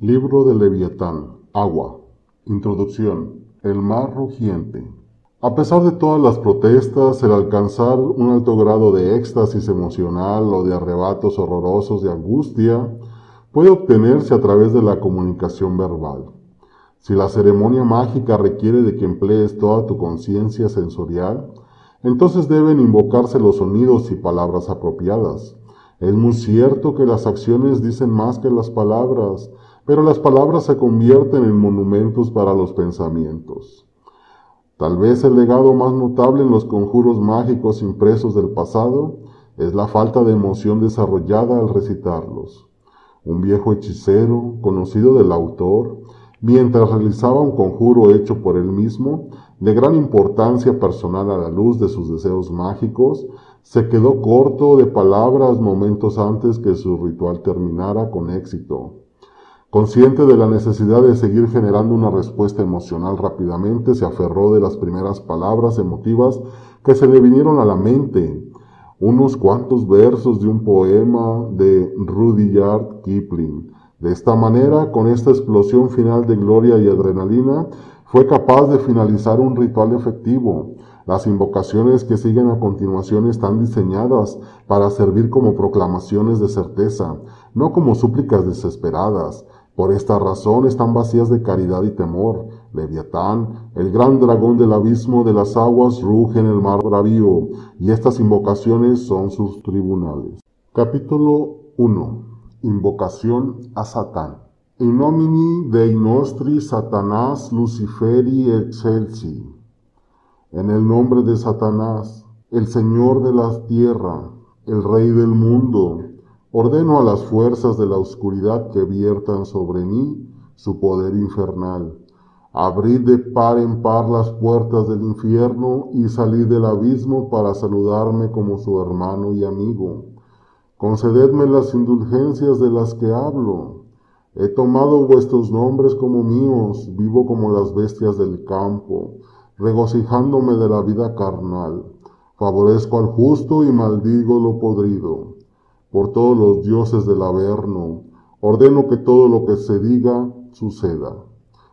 Libro de Leviatán. Agua. Introducción. El mar rugiente. A pesar de todas las protestas, el alcanzar un alto grado de éxtasis emocional o de arrebatos horrorosos de angustia puede obtenerse a través de la comunicación verbal. Si la ceremonia mágica requiere de que emplees toda tu conciencia sensorial, entonces deben invocarse los sonidos y palabras apropiadas. Es muy cierto que las acciones dicen más que las palabras, pero las palabras se convierten en monumentos para los pensamientos. Tal vez el legado más notable en los conjuros mágicos impresos del pasado es la falta de emoción desarrollada al recitarlos. Un viejo hechicero, conocido del autor, mientras realizaba un conjuro hecho por él mismo, de gran importancia personal a la luz de sus deseos mágicos, se quedó corto de palabras momentos antes que su ritual terminara con éxito. Consciente de la necesidad de seguir generando una respuesta emocional rápidamente, se aferró de las primeras palabras emotivas que se le vinieron a la mente, unos cuantos versos de un poema de Rudyard Kipling. De esta manera, con esta explosión final de gloria y adrenalina, fue capaz de finalizar un ritual efectivo. Las invocaciones que siguen a continuación están diseñadas para servir como proclamaciones de certeza, no como súplicas desesperadas. Por esta razón están vacías de caridad y temor. Leviatán, el gran dragón del abismo de las aguas, ruge en el mar bravío, y estas invocaciones son sus tribunales. Capítulo 1. Invocación a Satán. In nomine Dei nostri Satanás Luciferi excelsi. En el nombre de Satanás, el Señor de la tierra, el Rey del mundo, ordeno a las fuerzas de la oscuridad que viertan sobre mí su poder infernal. Abrid de par en par las puertas del infierno y salid del abismo para saludarme como su hermano y amigo. Concededme las indulgencias de las que hablo. He tomado vuestros nombres como míos, vivo como las bestias del campo, regocijándome de la vida carnal. Favorezco al justo y maldigo lo podrido. Por todos los dioses del Averno, ordeno que todo lo que se diga suceda.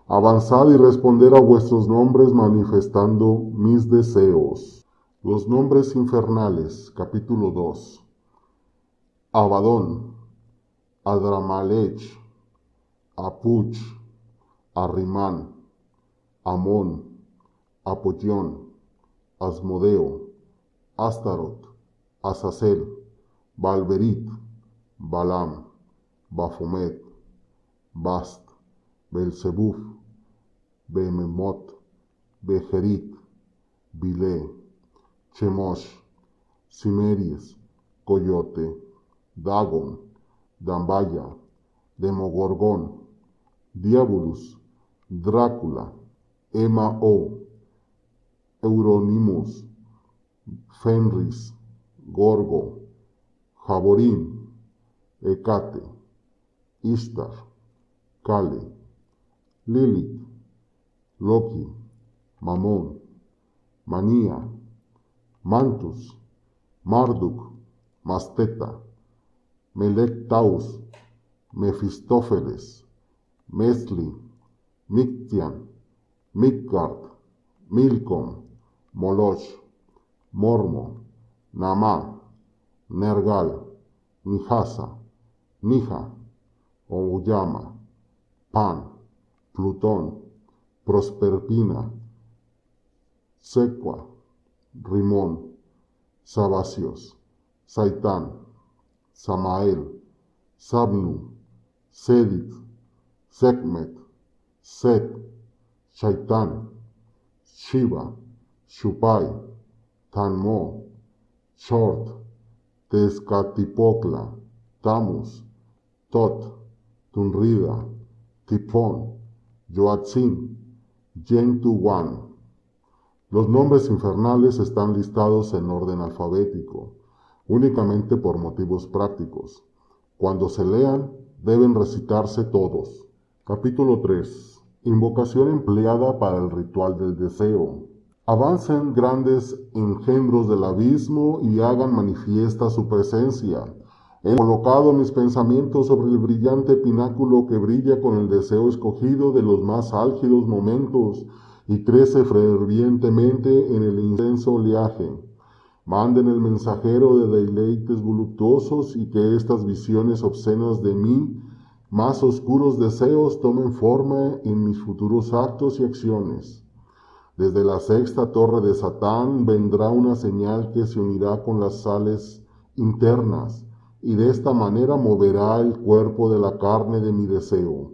Avanzad y responder a vuestros nombres manifestando mis deseos. Los nombres infernales, capítulo 2. Abadón, Adramalech, Apuch, Arrimán, Amón, Apollón, Asmodeo, Astarot, Azazel, Balberit, Balam, Baphomet, Bast, Belzebuf, Behemoth, Bejerit, Bilé, Chemosh, Cimeries, Coyote, Dagon, Dambaya, Demogorgón, Diabolus, Drácula, Emao, Euronymous, Fenris, Gorgo, Jaborín, Hecate, Ishtar, Kale, Lilith, Loki, Mamón, Manía, Mantus, Marduk, Masteta, Melek-Taus, Mefistófeles, Mesli, Mictian, Midgard, Milcom, Moloch, Mormo, Namá, Nergal, Nihasa, Nija, Ouyama, Pan, Plutón, Prosperpina, Secua, Rimón, Sabacios, Saitán, Samael, Sabnu, Sedit, Sekhmet, Set, Shaitán, Shiva, Shupai, Tanmo, Short, Tezcatipocla, Tamus, Tot, Tunrida, Tipón, Yoatzin, Yentuwan. Los nombres infernales están listados en orden alfabético, únicamente por motivos prácticos. Cuando se lean, deben recitarse todos. Capítulo 3. Invocación empleada para el ritual del deseo. Avancen grandes engendros del abismo y hagan manifiesta su presencia. He colocado mis pensamientos sobre el brillante pináculo que brilla con el deseo escogido de los más álgidos momentos y crece fervientemente en el intenso oleaje. Manden el mensajero de deleites voluptuosos y que estas visiones obscenas de mí, más oscuros deseos, tomen forma en mis futuros actos y acciones. Desde la sexta torre de Satán vendrá una señal que se unirá con las sales internas, y de esta manera moverá el cuerpo de la carne de mi deseo.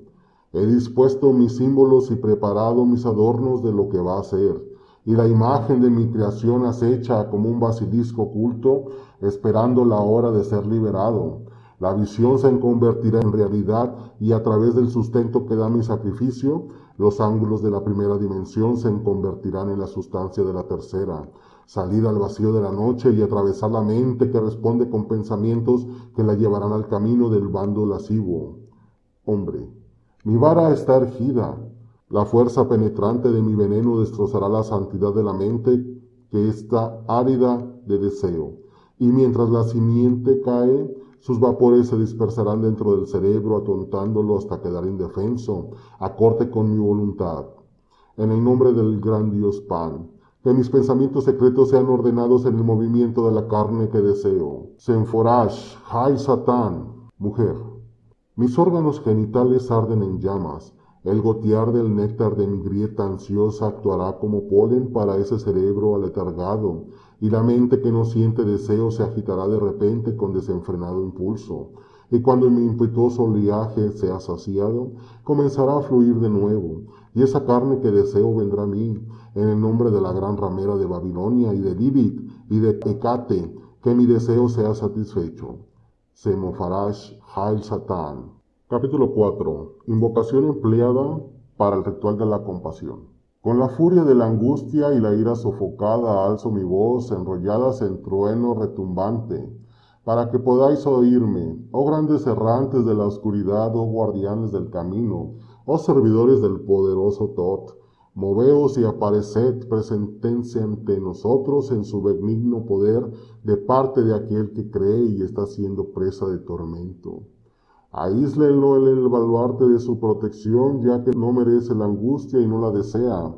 He dispuesto mis símbolos y preparado mis adornos de lo que va a ser, y la imagen de mi creación acecha como un basilisco oculto, esperando la hora de ser liberado. La visión se convertirá en realidad y a través del sustento que da mi sacrificio, los ángulos de la primera dimensión se convertirán en la sustancia de la tercera. Salir al vacío de la noche y atravesar la mente que responde con pensamientos que la llevarán al camino del bando lascivo. Hombre, mi vara está ergida. La fuerza penetrante de mi veneno destrozará la santidad de la mente que está árida de deseo. Y mientras la simiente cae, sus vapores se dispersarán dentro del cerebro, atontándolo hasta quedar indefenso, acorde con mi voluntad. En el nombre del gran Dios Pan, que mis pensamientos secretos sean ordenados en el movimiento de la carne que deseo. Senforash, Hai Satán, mujer. Mis órganos genitales arden en llamas. El gotear del néctar de mi grieta ansiosa actuará como polen para ese cerebro aletargado, y la mente que no siente deseo se agitará de repente con desenfrenado impulso. Y cuando mi impetuoso oleaje sea saciado, comenzará a fluir de nuevo, y esa carne que deseo vendrá a mí, en el nombre de la gran ramera de Babilonia y de Lilith y de Hecate, que mi deseo sea satisfecho. Semofarash Hail Satán. Capítulo 4. Invocación empleada para el ritual de la compasión. Con la furia de la angustia y la ira sofocada alzo mi voz enrolladas en trueno retumbante, para que podáis oírme, oh grandes errantes de la oscuridad, oh guardianes del camino, oh servidores del poderoso Tot. Moveos y apareced, presentense ante nosotros en su benigno poder de parte de aquel que cree y está siendo presa de tormento. Aíslenlo en el baluarte de su protección, ya que no merece la angustia y no la desea.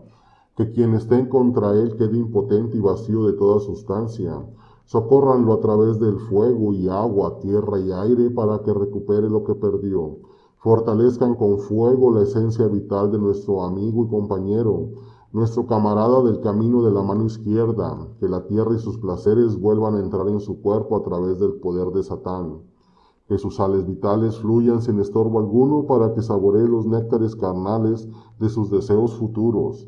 Que quien esté contra él quede impotente y vacío de toda sustancia. Socórranlo a través del fuego y agua, tierra y aire para que recupere lo que perdió. Fortalezcan con fuego la esencia vital de nuestro amigo y compañero, nuestro camarada del camino de la mano izquierda, que la tierra y sus placeres vuelvan a entrar en su cuerpo a través del poder de Satán. Que sus sales vitales fluyan sin estorbo alguno para que saboree los néctares carnales de sus deseos futuros.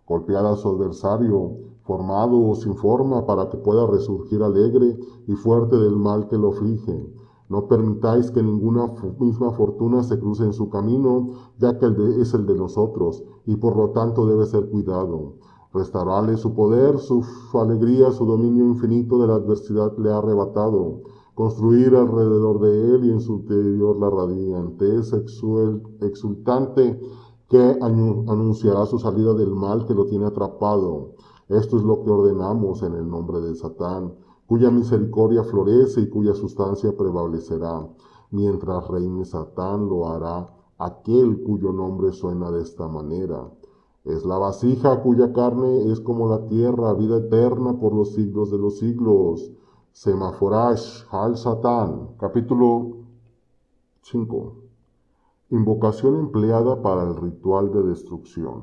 Golpead a su adversario, formado o sin forma, para que pueda resurgir alegre y fuerte del mal que lo aflige. No permitáis que ninguna misma fortuna se cruce en su camino, ya que es el de nosotros, y por lo tanto debe ser cuidado. Restaurarle su poder, su alegría, su dominio infinito de la adversidad le ha arrebatado. Construir alrededor de él y en su interior la radiantez exultante que anunciará su salida del mal que lo tiene atrapado. Esto es lo que ordenamos en el nombre de Satán, cuya misericordia florece y cuya sustancia prevalecerá. Mientras reine Satán, lo hará aquel cuyo nombre suena de esta manera. Es la vasija cuya carne es como la tierra, vida eterna por los siglos de los siglos. Semaforash Hal Satán. Capítulo 5. Invocación empleada para el ritual de destrucción.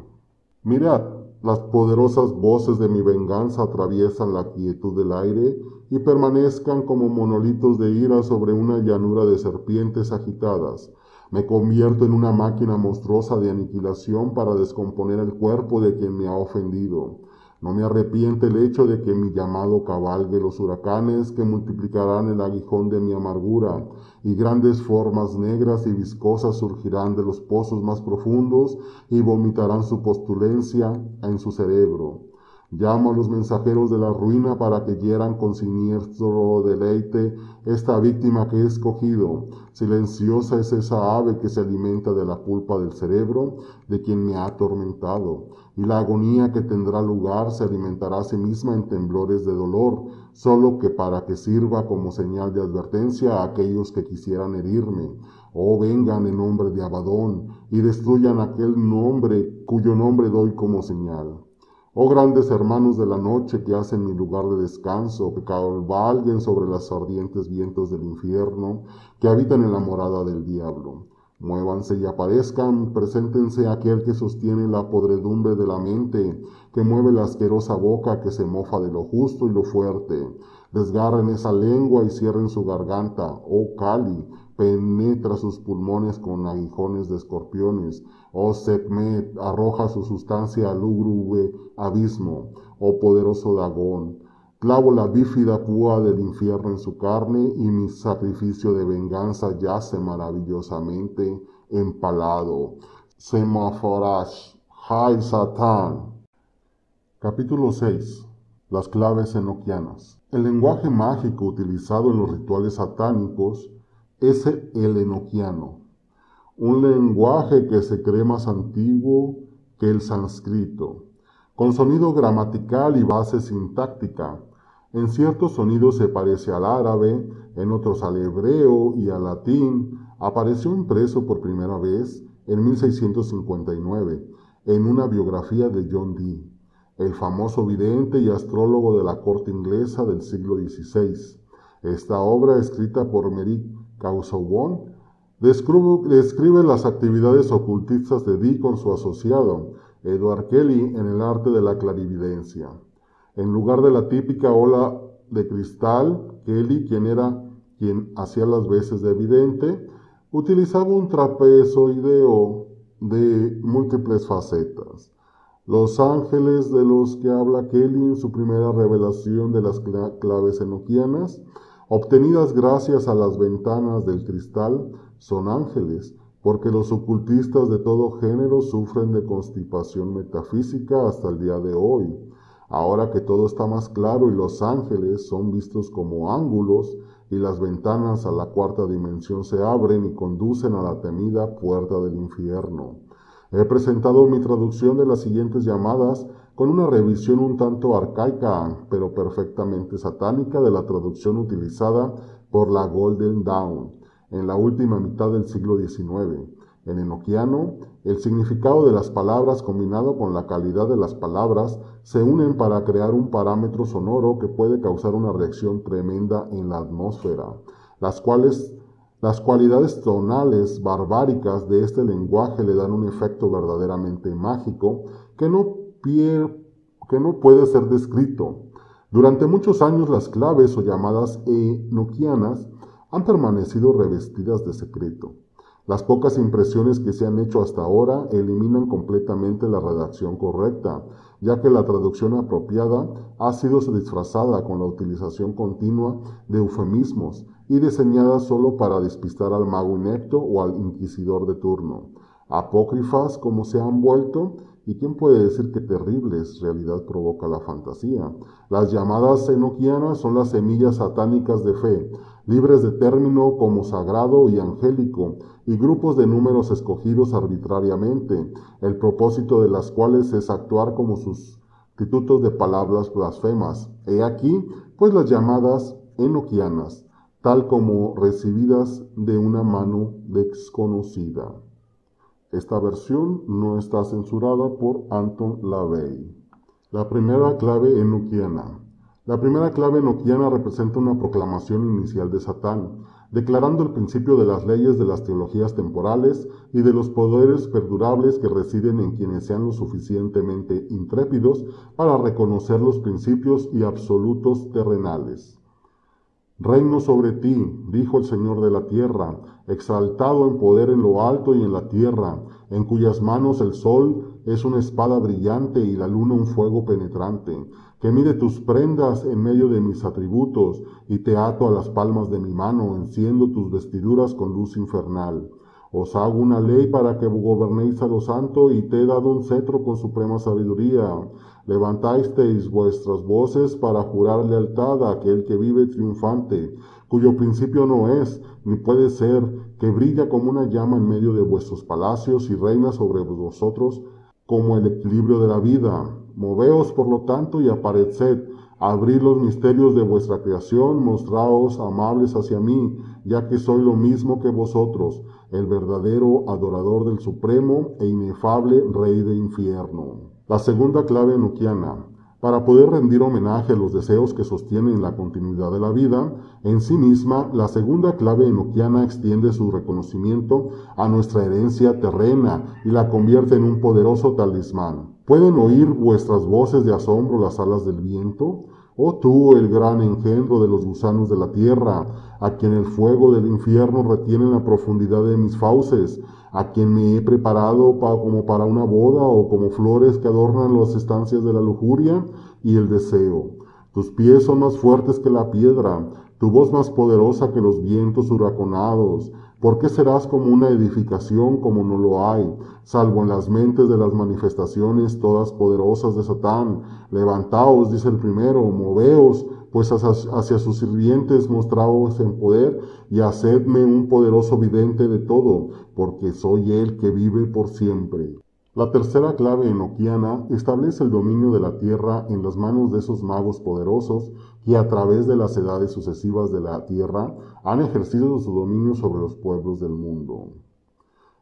Mirad, las poderosas voces de mi venganza atraviesan la quietud del aire y permanezcan como monolitos de ira sobre una llanura de serpientes agitadas. Me convierto en una máquina monstruosa de aniquilación para descomponer el cuerpo de quien me ha ofendido. No me arrepiente el hecho de que mi llamado cabalgue los huracanes que multiplicarán el aguijón de mi amargura, y grandes formas negras y viscosas surgirán de los pozos más profundos y vomitarán su postulencia en su cerebro. Llamo a los mensajeros de la ruina para que hieran con siniestro deleite esta víctima que he escogido. Silenciosa es esa ave que se alimenta de la pulpa del cerebro de quien me ha atormentado, y la agonía que tendrá lugar se alimentará a sí misma en temblores de dolor, solo que para que sirva como señal de advertencia a aquellos que quisieran herirme. Oh, vengan en nombre de Abadón y destruyan aquel nombre cuyo nombre doy como señal. Oh grandes hermanos de la noche que hacen mi lugar de descanso, que cabalguen sobre los ardientes vientos del infierno, que habitan en la morada del diablo. Muévanse y aparezcan, preséntense a aquel que sostiene la podredumbre de la mente, que mueve la asquerosa boca, que se mofa de lo justo y lo fuerte. Desgarren esa lengua y cierren su garganta, oh Cali, penetra sus pulmones con aguijones de escorpiones. Oh Sekhmet, arroja su sustancia al lúgubre abismo. Oh poderoso Dagón, clavo la bífida púa del infierno en su carne y mi sacrificio de venganza yace maravillosamente empalado. Semaforash, Hay Satán. Capítulo 6. Las claves enoquianas. El lenguaje mágico utilizado en los rituales satánicos es el enoquiano, un lenguaje que se cree más antiguo que el sánscrito, con sonido gramatical y base sintáctica. En ciertos sonidos se parece al árabe, en otros al hebreo y al latín. Apareció impreso por primera vez en 1659 en una biografía de John Dee, el famoso vidente y astrólogo de la corte inglesa del siglo XVI. Esta obra, escrita por Merrick Casaubon, describe las actividades ocultistas de Dee con su asociado, Edward Kelly, en el arte de la clarividencia. En lugar de la típica ola de cristal, Kelly, quien hacía las veces de vidente, utilizaba un trapezoideo de múltiples facetas. Los ángeles de los que habla Kelly en su primera revelación de las claves enoquianas, obtenidas gracias a las ventanas del cristal, son ángeles, porque los ocultistas de todo género sufren de constipación metafísica hasta el día de hoy. Ahora que todo está más claro y los ángeles son vistos como ángulos y las ventanas a la cuarta dimensión se abren y conducen a la temida puerta del infierno. He presentado mi traducción de las siguientes llamadas con una revisión un tanto arcaica, pero perfectamente satánica de la traducción utilizada por la Golden Dawn en la última mitad del siglo XIX. En enoquiano, el significado de las palabras combinado con la calidad de las palabras se unen para crear un parámetro sonoro que puede causar una reacción tremenda en la atmósfera, las cualidades tonales barbáricas de este lenguaje le dan un efecto verdaderamente mágico que no puede ser descrito. Durante muchos años las claves o llamadas enoquianas han permanecido revestidas de secreto. Las pocas impresiones que se han hecho hasta ahora eliminan completamente la redacción correcta, ya que la traducción apropiada ha sido disfrazada con la utilización continua de eufemismos y diseñada solo para despistar al mago inepto o al inquisidor de turno. Apócrifas como se han vuelto, ¿y quién puede decir qué terribles realidad provoca la fantasía? Las llamadas enoquianas son las semillas satánicas de fe, libres de término como sagrado y angélico, y grupos de números escogidos arbitrariamente, el propósito de las cuales es actuar como sustitutos de palabras blasfemas. He aquí, pues, las llamadas enoquianas, tal como recibidas de una mano desconocida. Esta versión no está censurada por Anton LaVey. La primera clave enoquiana. La primera clave enoquiana representa una proclamación inicial de Satán, declarando el principio de las leyes de las teologías temporales y de los poderes perdurables que residen en quienes sean lo suficientemente intrépidos para reconocer los principios y absolutos terrenales. Reino sobre ti, dijo el Señor de la tierra, exaltado en poder en lo alto y en la tierra, en cuyas manos el sol es una espada brillante y la luna un fuego penetrante, que mide tus prendas en medio de mis atributos y te ato a las palmas de mi mano, enciendo tus vestiduras con luz infernal. Os hago una ley para que gobernéis a lo santo y te he dado un cetro con suprema sabiduría. Levantasteis vuestras voces para jurar lealtad a aquel que vive triunfante, cuyo principio no es, ni puede ser, que brilla como una llama en medio de vuestros palacios y reina sobre vosotros como el equilibrio de la vida. Moveos, por lo tanto, y apareced, Abrid los misterios de vuestra creación, mostraos amables hacia mí, ya que soy lo mismo que vosotros, el verdadero adorador del supremo e inefable rey de infierno. La segunda clave enoquiana. Para poder rendir homenaje a los deseos que sostienen la continuidad de la vida, en sí misma, la segunda clave enoquiana extiende su reconocimiento a nuestra herencia terrena y la convierte en un poderoso talismán. ¿Pueden oír vuestras voces de asombro las alas del viento? Oh tú, el gran engendro de los gusanos de la tierra, a quien el fuego del infierno retiene en la profundidad de mis fauces, a quien me he preparado como para una boda o como flores que adornan las estancias de la lujuria y el deseo. Tus pies son más fuertes que la piedra, tu voz más poderosa que los vientos huraconados. ¿Por qué serás como una edificación como no lo hay, salvo en las mentes de las manifestaciones todas poderosas de Satán? Levantaos, dice el primero, moveos, pues hacia sus sirvientes mostraos en poder, y hacedme un poderoso vidente de todo, porque soy el que vive por siempre. La tercera clave enoquiana establece el dominio de la tierra en las manos de esos magos poderosos que a través de las edades sucesivas de la tierra han ejercido su dominio sobre los pueblos del mundo.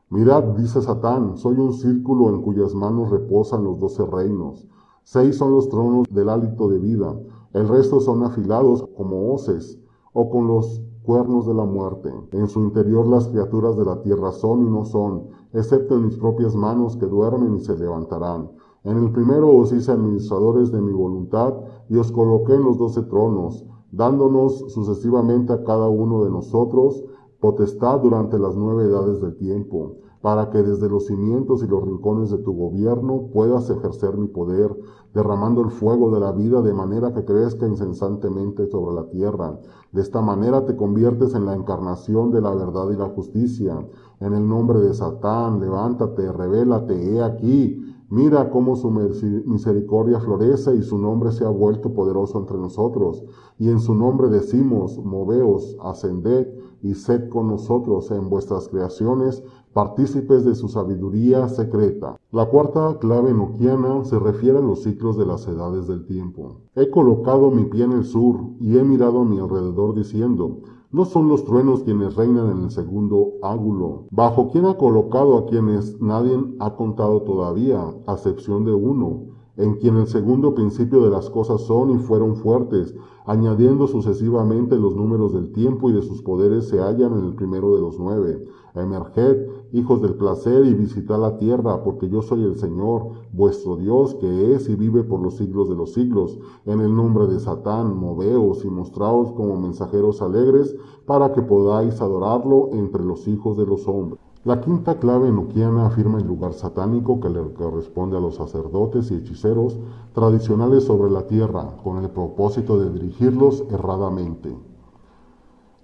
Mirad, dice Satán, soy un círculo en cuyas manos reposan los 12 reinos. 6 son los tronos del hálito de vida, el resto son afilados como hoces o con los cuernos de la muerte. En su interior las criaturas de la tierra son y no son, excepto en mis propias manos que duermen y se levantarán. En el primero os hice administradores de mi voluntad y os coloqué en los 12 tronos, dándonos sucesivamente a cada uno de nosotros potestad durante las 9 edades del tiempo, para que desde los cimientos y los rincones de tu gobierno puedas ejercer mi poder, derramando el fuego de la vida de manera que crezca incesantemente sobre la tierra. De esta manera te conviertes en la encarnación de la verdad y la justicia. En el nombre de Satán, levántate, revélate, he aquí. Mira cómo su misericordia florece y su nombre se ha vuelto poderoso entre nosotros. Y en su nombre decimos, moveos, ascended y sed con nosotros en vuestras creaciones, partícipes de su sabiduría secreta. La cuarta clave enoquiana se refiere a los ciclos de las edades del tiempo. He colocado mi pie en el sur y he mirado a mi alrededor diciendo, no son los truenos quienes reinan en el segundo ángulo, bajo quien ha colocado a quienes nadie ha contado todavía, a excepción de uno, en quien el segundo principio de las cosas son y fueron fuertes, añadiendo sucesivamente los números del tiempo y de sus poderes se hallan en el primero de los 9. Emerged, hijos del placer, y visitad la tierra, porque yo soy el Señor, vuestro Dios, que es y vive por los siglos de los siglos. En el nombre de Satán, moveos y mostraos como mensajeros alegres, para que podáis adorarlo entre los hijos de los hombres. La quinta clave enoquiana afirma el lugar satánico que le corresponde a los sacerdotes y hechiceros tradicionales sobre la tierra, con el propósito de dirigirlos erradamente.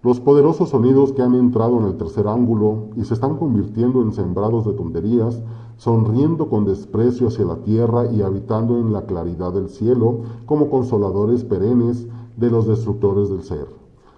Los poderosos sonidos que han entrado en el tercer ángulo y se están convirtiendo en sembrados de tonterías, sonriendo con desprecio hacia la tierra y habitando en la claridad del cielo como consoladores perennes de los destructores del ser,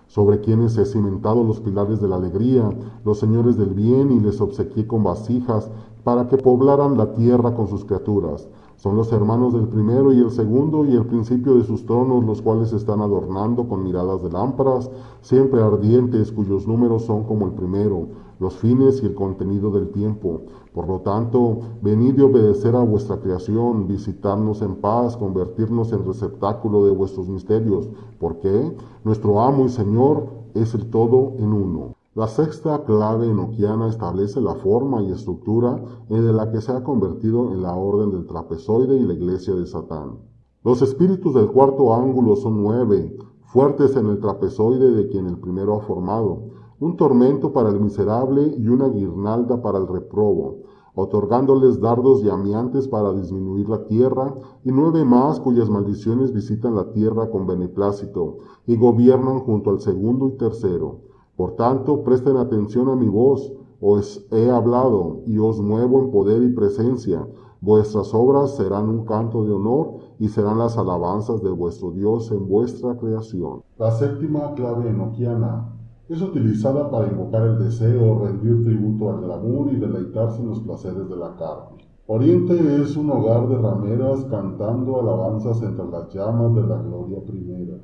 sobre quienes he cimentado los pilares de la alegría, los señores del bien, y les obsequié con vasijas para que poblaran la tierra con sus criaturas. Son los hermanos del primero y el segundo y el principio de sus tronos, los cuales están adornando con miradas de lámparas, siempre ardientes, cuyos números son como el primero, los fines y el contenido del tiempo. Por lo tanto, venid y obedecer a vuestra creación, visitarnos en paz, convertirnos en receptáculo de vuestros misterios, porque nuestro amo y Señor es el todo en uno. La sexta clave enoquiana establece la forma y estructura de la que se ha convertido en la orden del trapezoide y la iglesia de Satán. Los espíritus del cuarto ángulo son 9, fuertes en el trapezoide de quien el primero ha formado, un tormento para el miserable y una guirnalda para el reprobo, otorgándoles dardos llameantes para disminuir la tierra, y 9 más cuyas maldiciones visitan la tierra con beneplácito y gobiernan junto al segundo y tercero. Por tanto, presten atención a mi voz, os he hablado, y os muevo en poder y presencia. Vuestras obras serán un canto de honor, y serán las alabanzas de vuestro Dios en vuestra creación. La séptima clave enoquiana es utilizada para invocar el deseo, rendir tributo al glamour y deleitarse en los placeres de la carne. Oriente es un hogar de rameras cantando alabanzas entre las llamas de la gloria primera,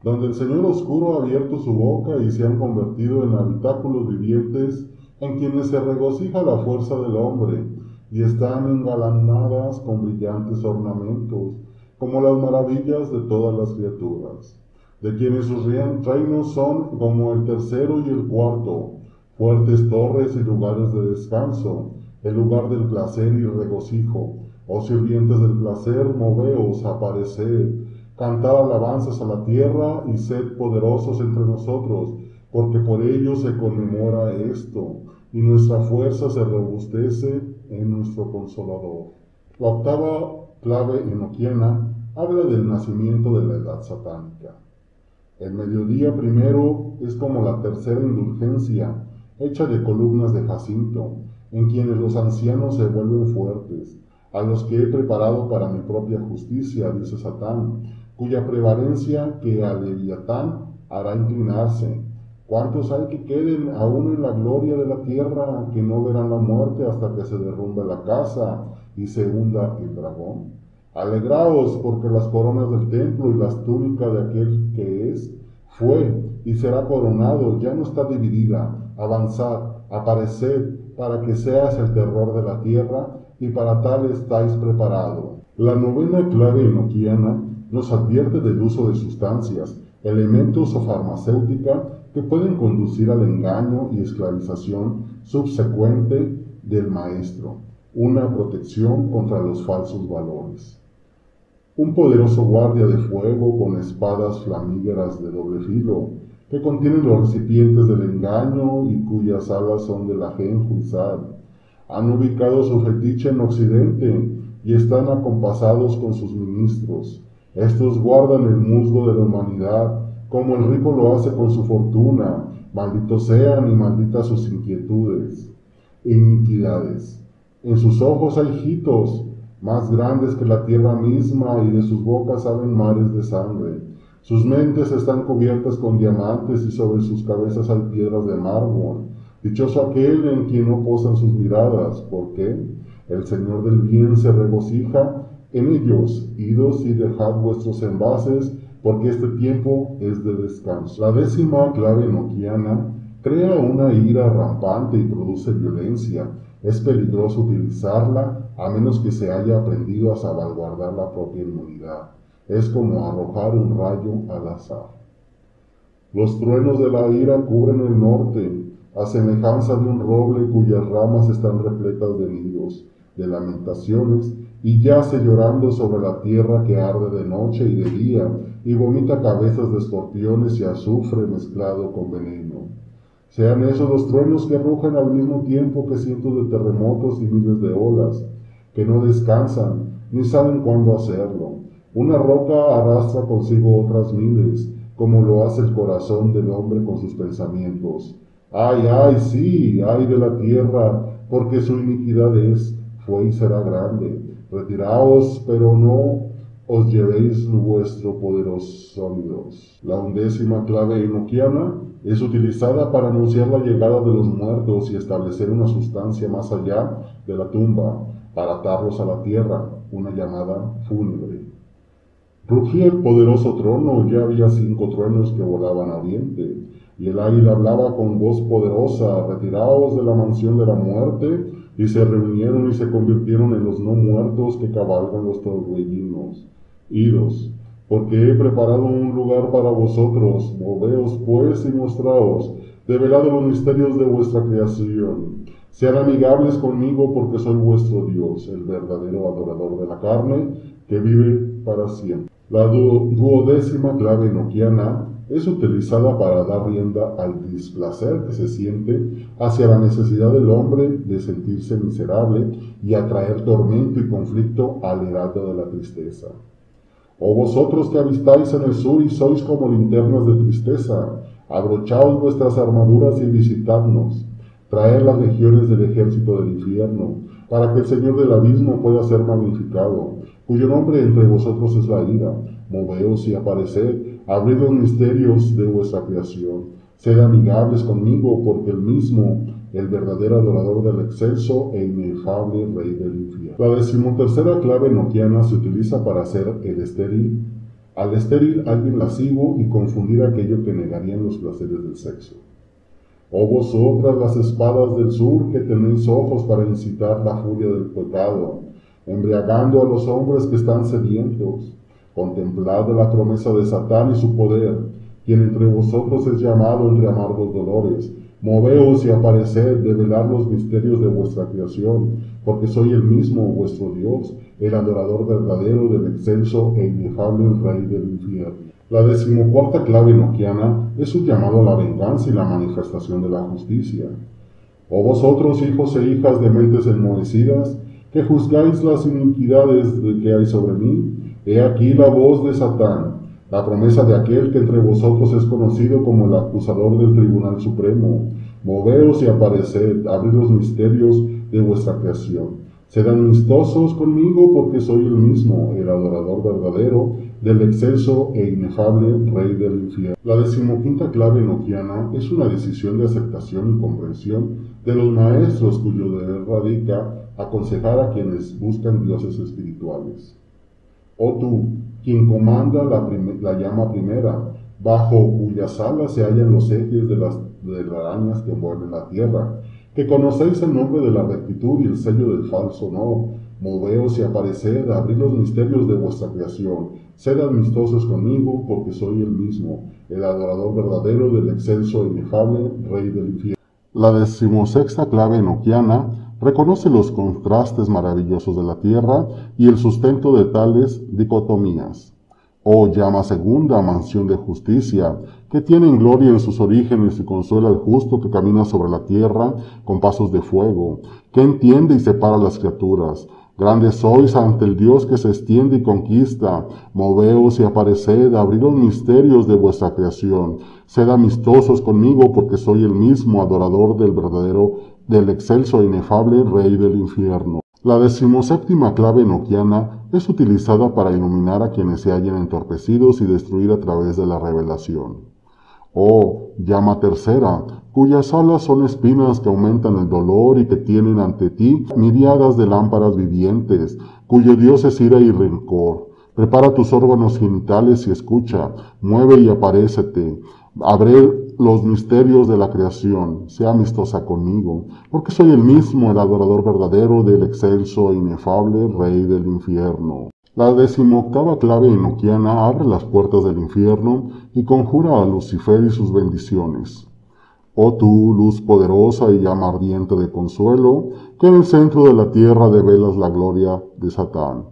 donde el Señor oscuro ha abierto su boca y se han convertido en habitáculos vivientes en quienes se regocija la fuerza del hombre y están engalanadas con brillantes ornamentos, como las maravillas de todas las criaturas, de quienes sus reinos son como el tercero y el cuarto, fuertes torres y lugares de descanso, el lugar del placer y regocijo. Oh sirvientes del placer, moveos, apareced, cantad alabanzas a la tierra y sed poderosos entre nosotros, porque por ello se conmemora esto, y nuestra fuerza se robustece en nuestro Consolador. La octava clave enoquiana habla del nacimiento de la edad satánica. El mediodía primero es como la tercera indulgencia, hecha de columnas de jacinto, en quienes los ancianos se vuelven fuertes, a los que he preparado para mi propia justicia, dice Satán, cuya prevalencia que a Leviatán hará inclinarse. ¿Cuántos hay que queden aún en la gloria de la tierra, que no verán la muerte hasta que se derrumbe la casa y se hunda el dragón? Alegraos, porque las coronas del templo y las túnicas de aquel que es, fue y será coronado, ya no está dividida. Avanzad, apareced, para que seas el terror de la tierra, y para tal estáis preparado. La novena clave enoquiana nos advierte del uso de sustancias, elementos o farmacéutica que pueden conducir al engaño y esclavización subsecuente del maestro, una protección contra los falsos valores. Un poderoso guardia de fuego con espadas flamígeras de doble filo, que contienen los recipientes del engaño y cuyas alas son de la Genjuzad, han ubicado su fetiche en Occidente y están acompasados con sus ministros. Estos guardan el musgo de la humanidad, como el rico lo hace con su fortuna. Malditos sean y malditas sus inquietudes e iniquidades. En sus ojos hay hitos más grandes que la tierra misma, y de sus bocas salen mares de sangre. Sus mentes están cubiertas con diamantes y sobre sus cabezas hay piedras de mármol. Dichoso aquel en quien no posan sus miradas, porque el Señor del bien se regocija en ellos. Idos y dejad vuestros envases, porque este tiempo es de descanso. La décima clave enoquiana crea una ira rampante y produce violencia. Es peligroso utilizarla a menos que se haya aprendido a salvaguardar la propia inmunidad. Es como arrojar un rayo al azar. Los truenos de la ira cubren el norte, a semejanza de un roble cuyas ramas están repletas de nidos, de lamentaciones, y yace llorando sobre la tierra que arde de noche y de día, y vomita cabezas de escorpiones y azufre mezclado con veneno. Sean esos los truenos que rugen al mismo tiempo que cientos de terremotos y miles de olas, que no descansan, ni saben cuándo hacerlo. Una roca arrastra consigo otras miles, como lo hace el corazón del hombre con sus pensamientos. ¡Ay, ay, sí! ¡Ay de la tierra! Porque su iniquidad fue y será grande. Retiraos, pero no os llevéis vuestro poderoso Dios. La 11ª clave enoquiana es utilizada para anunciar la llegada de los muertos y establecer una sustancia más allá de la tumba, para atarlos a la tierra, una llamada fúnebre. Rugía el poderoso trono, ya había 5 truenos que volaban a oriente, y el águila hablaba con voz poderosa: retiraos de la mansión de la muerte, y se reunieron y se convirtieron en los no muertos que cabalgan los torbellinos. Idos, porque he preparado un lugar para vosotros, moveos pues y mostraos, develad los misterios de vuestra creación. Sean amigables conmigo, porque soy vuestro Dios, el verdadero adorador de la carne, que vive para siempre. La 12ª clave enoquiana es utilizada para dar rienda al displacer que se siente hacia la necesidad del hombre de sentirse miserable y atraer tormento y conflicto al heraldo de la tristeza. Oh vosotros que habitáis en el sur y sois como linternas de tristeza, abrochaos vuestras armaduras y visitadnos. Traed las legiones del ejército del infierno, para que el Señor del abismo pueda ser magnificado, cuyo nombre entre vosotros es la ira. Moveos y apareced, abrid los misterios de vuestra creación. Sed amigables conmigo, porque el mismo el verdadero adorador del excelso e inefable Rey del infierno. La 13ª clave enoquiana se utiliza para hacer al estéril alguien lascivo y confundir aquello que negarían los placeres del sexo. Oh vosotras las espadas del sur, que tenéis ojos para incitar la furia del pecado, embriagando a los hombres que están sedientos, contemplad la promesa de Satán y su poder, quien entre vosotros es llamado entre amargos dolores. Moveos y apareced, develar los misterios de vuestra creación, porque soy el mismo vuestro Dios, el adorador verdadero del excelso e inefable Rey del infierno. La 14ª clave enoquiana es un llamado a la venganza y la manifestación de la justicia. Oh vosotros, hijos e hijas de mentes enmohecidas, que juzgáis las iniquidades que hay sobre mí, he aquí la voz de Satán, la promesa de aquel que entre vosotros es conocido como el acusador del Tribunal Supremo. Moveos y apareced, abrid los misterios de vuestra creación. Sed amistosos conmigo, porque soy el mismo, el adorador verdadero del excelso e inefable Rey del infierno. La 15ª clave enoquiana es una decisión de aceptación y comprensión de los maestros cuyo deber radica aconsejar a quienes buscan dioses espirituales. Oh tú, quien comanda la llama primera, bajo cuyas alas se hallan los ejes de las arañas que envuelven la tierra, que conocéis el nombre de la rectitud y el sello del falso honor, moveos y apareced, abrid los misterios de vuestra creación, sed amistosos conmigo, porque soy el mismo, el adorador verdadero del excelso e inefable Rey del infierno. La 16ª clave enoquiana reconoce los contrastes maravillosos de la tierra y el sustento de tales dicotomías. Oh llama segunda, mansión de justicia, que tiene en gloria en sus orígenes y consuela al justo que camina sobre la tierra con pasos de fuego, que entiende y separa las criaturas. Grandes sois ante el Dios que se extiende y conquista. Moveos y apareced, abrid los misterios de vuestra creación. Sed amistosos conmigo, porque soy el mismo adorador del excelso e inefable Rey del infierno. La 17ª clave enoquiana es utilizada para iluminar a quienes se hallen entorpecidos y destruir a través de la revelación. Oh llama tercera, cuyas alas son espinas que aumentan el dolor y que tienen ante ti miriadas de lámparas vivientes, cuyo Dios es ira y rencor. Prepara tus órganos genitales y escucha, mueve y aparécete. Abre los misterios de la creación, sea amistosa conmigo, porque soy el mismo, el adorador verdadero del excelso e inefable Rey del infierno. La 18ª clave enoquiana abre las puertas del infierno y conjura a Lucifer y sus bendiciones. Oh tú, luz poderosa y llama ardiente de consuelo, que en el centro de la tierra develas la gloria de Satán,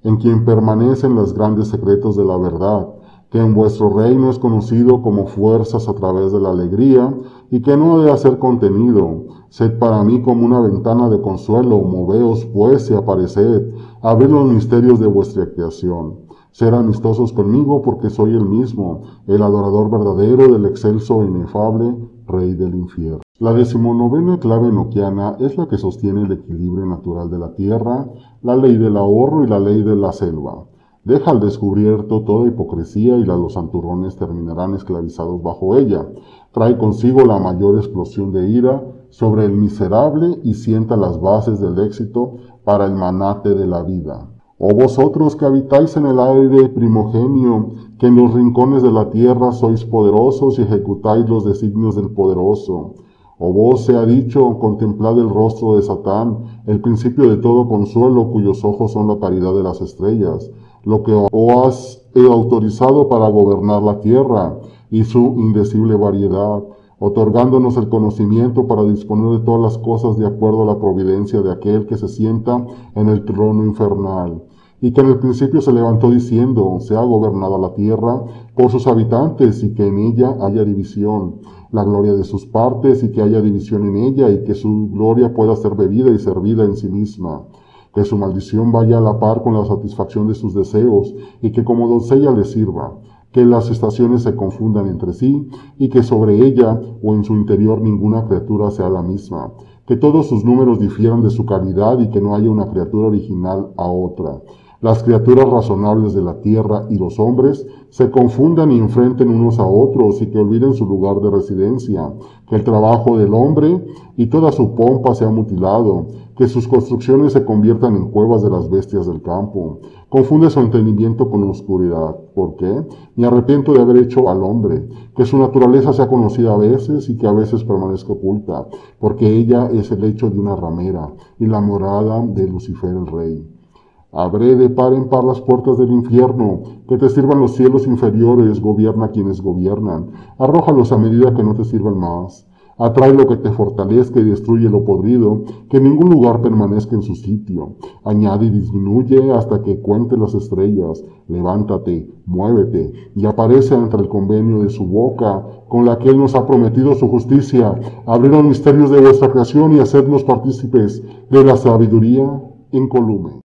en quien permanecen los grandes secretos de la verdad, que en vuestro reino es conocido como fuerzas a través de la alegría, y que no ha de ser contenido. Sed para mí como una ventana de consuelo, moveos pues y apareced, abrid los misterios de vuestra creación. Sed amistosos conmigo, porque soy el mismo, el adorador verdadero del excelso e inefable Rey del infierno. La 19ª clave enoquiana es la que sostiene el equilibrio natural de la tierra, la ley del ahorro y la ley de la selva. Deja al descubierto toda hipocresía y los santurrones terminarán esclavizados bajo ella. Trae consigo la mayor explosión de ira sobre el miserable y sienta las bases del éxito para el manate de la vida. Oh vosotros que habitáis en el aire primogenio, que en los rincones de la tierra sois poderosos y ejecutáis los designios del poderoso. O vos se ha dicho, contemplad el rostro de Satán, el principio de todo consuelo, cuyos ojos son la caridad de las estrellas, lo que os he autorizado para gobernar la tierra y su indecible variedad, otorgándonos el conocimiento para disponer de todas las cosas de acuerdo a la providencia de aquel que se sienta en el trono infernal, y que en el principio se levantó diciendo, sea gobernada la tierra por sus habitantes y que en ella haya división, la gloria de sus partes y que haya división en ella y que su gloria pueda ser bebida y servida en sí misma, que su maldición vaya a la par con la satisfacción de sus deseos y que como doncella le sirva, que las estaciones se confundan entre sí y que sobre ella o en su interior ninguna criatura sea la misma, que todos sus números difieran de su calidad y que no haya una criatura original a otra. Las criaturas razonables de la tierra y los hombres se confundan y enfrenten unos a otros y que olviden su lugar de residencia, que el trabajo del hombre y toda su pompa sea mutilado, que sus construcciones se conviertan en cuevas de las bestias del campo. Confunde su entendimiento con oscuridad. ¿Por qué? Me arrepiento de haber hecho al hombre, que su naturaleza sea conocida a veces y que a veces permanezca oculta, porque ella es el hecho de una ramera y la morada de Lucifer el rey. Abré de par en par las puertas del infierno, que te sirvan los cielos inferiores, gobierna quienes gobiernan, arrójalos a medida que no te sirvan más. Atrae lo que te fortalezca y destruye lo podrido, que ningún lugar permanezca en su sitio. Añade y disminuye hasta que cuente las estrellas. Levántate, muévete, y aparece ante el convenio de su boca, con la que Él nos ha prometido su justicia, abrir los misterios de vuestra creación y hacernos partícipes de la sabiduría incolume.